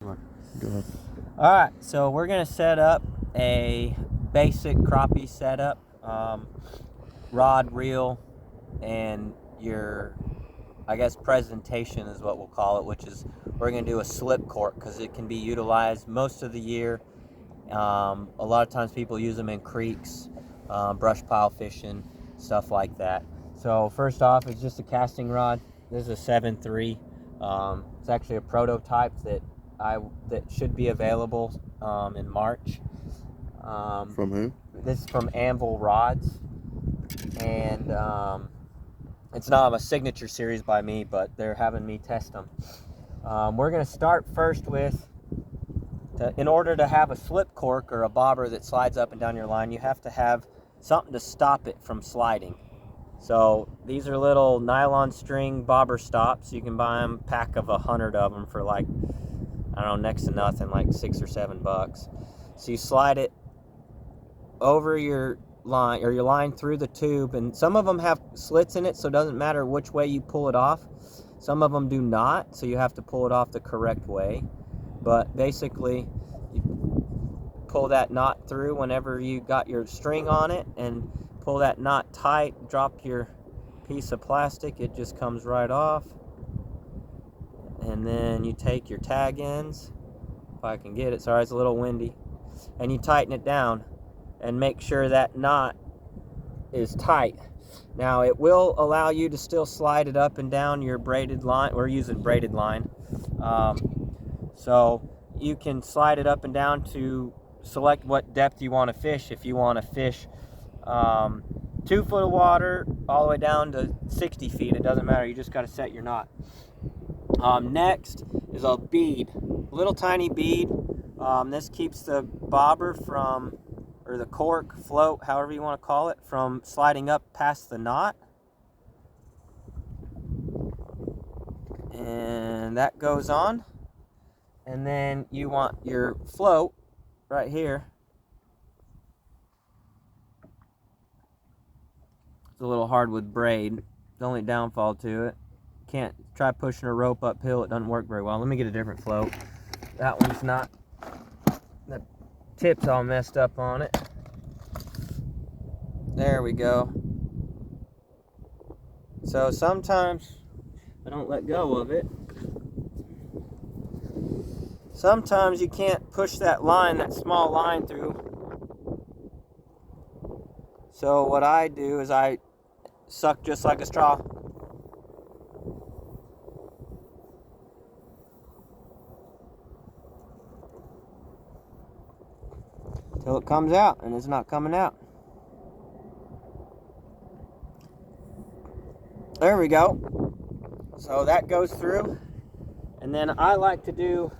Go ahead. All right, so we're gonna set up a basic crappie setup, rod, reel, and your, I guess, presentation is what we'll call it, which is we're gonna do a slip cork because it can be utilized most of the year. A lot of times people use them in creeks, brush pile fishing, stuff like that. So first off, it's just a casting rod. This is a 7.3. It's actually a prototype that should be available in March. From who? This is from Anvil Rods, and it's not a signature series by me, but they're having me test them. We're going to start first with, in order to have a slip cork or a bobber that slides up and down your line, you have to have something to stop it from sliding. So these are little nylon string bobber stops. You can buy them, pack of 100 of them for like, I don't know, next to nothing, like $6 or $7. So you slide it over your line, or your line through the tube, and some of them have slits in it, so it doesn't matter which way you pull it off. Some of them do not, so you have to pull it off the correct way. But basically, you pull that knot through whenever you got your string on it, and pull that knot tight, drop your piece of plastic, it just comes right off. And then you take your tag ends, if I can get it, sorry it's a little windy, and you tighten it down and make sure that knot is tight. Now it will allow you to still slide it up and down your braided line. We're using braided line, so you can slide it up and down to select what depth you want to fish. If you want to fish 2 foot of water all the way down to 60 feet, it doesn't matter, you just got to set your knot. Next is a bead, little tiny bead. This keeps the bobber from, or the cork, float, however you want to call it, from sliding up past the knot. And that goes on. And then you want your float right here. It's a little hardwood braid. The only downfall to it, can't try pushing a rope uphill, it doesn't work very well. Let me get a different float. That one's not, the tip's all messed up on it. There we go. So sometimes I don't let go of it. Sometimes you can't push that line, that small line, through. So what I do is I suck just like a straw. Till it comes out, and it's not coming out. There we go. So that goes through, and then I like to do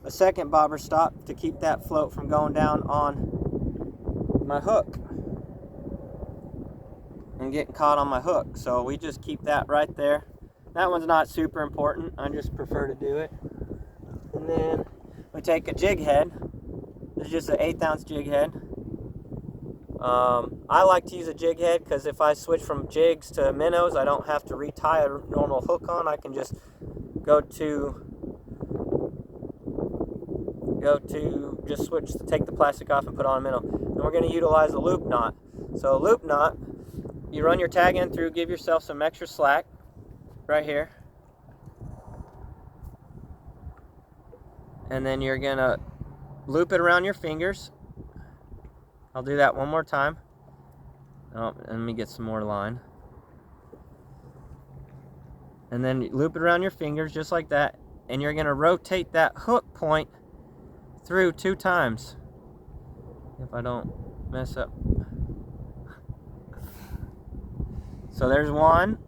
a second bobber stop to keep that float from going down on my hook and getting caught on my hook. So we just keep that right there. That one's not super important, I just prefer to do it. And then we take a jig head. This is just an 1/8 ounce jig head. I like to use a jig head because if I switch from jigs to minnows, I don't have to retie a normal hook on. I can just just switch to take the plastic off and put on a minnow. And we're going to utilize a loop knot. So a loop knot, you run your tag end through, give yourself some extra slack right here, and then you're going to loop it around your fingers. I'll do that one more time. Oh, let me get some more line. And then loop it around your fingers just like that, and you're going to rotate that hook point through 2 times. If I don't mess up. So there's 1,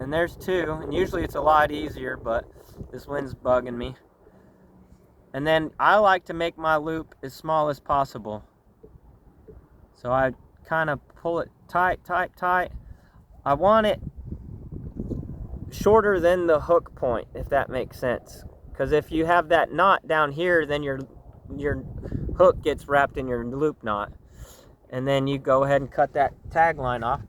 and there's 2, and usually it's a lot easier, but this wind's bugging me. And then I like to make my loop as small as possible. So I kind of pull it tight, tight, tight. I want it shorter than the hook point, if that makes sense. Because if you have that knot down here, then your hook gets wrapped in your loop knot. And then you go ahead and cut that tag line off.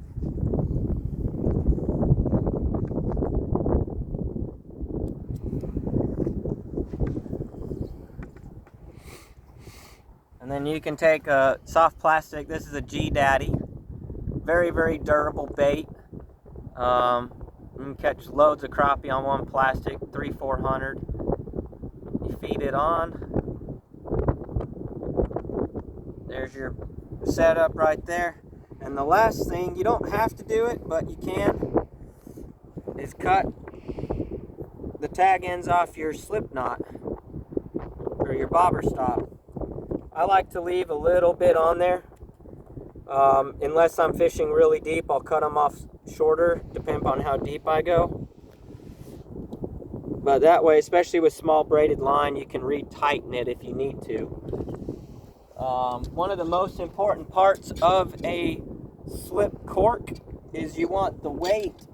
And then you can take a soft plastic. This is a G Daddy. Very, very durable bait. You can catch loads of crappie on one plastic, 300-400. You feed it on. There's your setup right there. And the last thing, you don't have to do it, but you can, is cut the tag ends off your slip knot or your bobber stop. I like to leave a little bit on there. Unless I'm fishing really deep, I'll cut them off shorter, depending on how deep I go. But that way, especially with small braided line, you can retighten it if you need to. One of the most important parts of a slip cork is you want the weight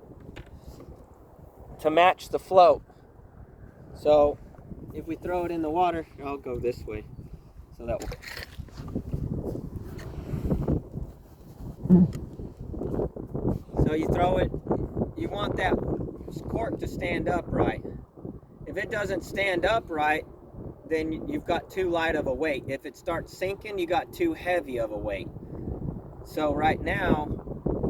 to match the float. So if we throw it in the water, I'll go this way. So that will. So you throw it, you want that cork to stand up right. If it doesn't stand up right, then you've got too light of a weight. If it starts sinking, you got too heavy of a weight. So right now,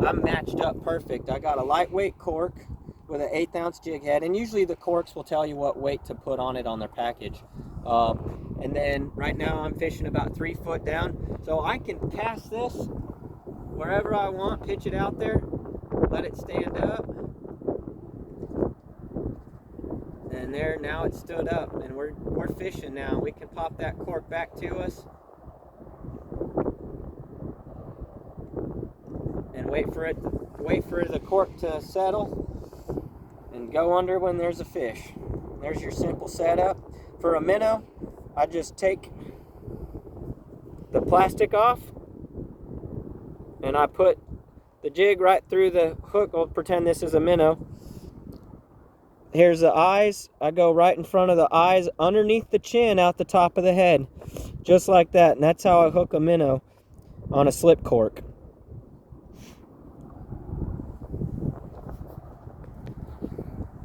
I'm matched up perfect. I got a lightweight cork with an 1/8 ounce jig head, and usually the corks will tell you what weight to put on it on their package. And then right now I'm fishing about 3 foot down, so I can cast this wherever I want, pitch it out there, let it stand up, and there, now it's stood up, and we're fishing now. We can pop that cork back to us and wait for the cork to settle and go under when there's a fish. There's your simple setup. For a minnow, I just take the plastic off and I put the jig right through the hook. I'll pretend this is a minnow. Here's the eyes. I go right in front of the eyes, underneath the chin, out the top of the head. Just like that. And that's how I hook a minnow on a slip cork.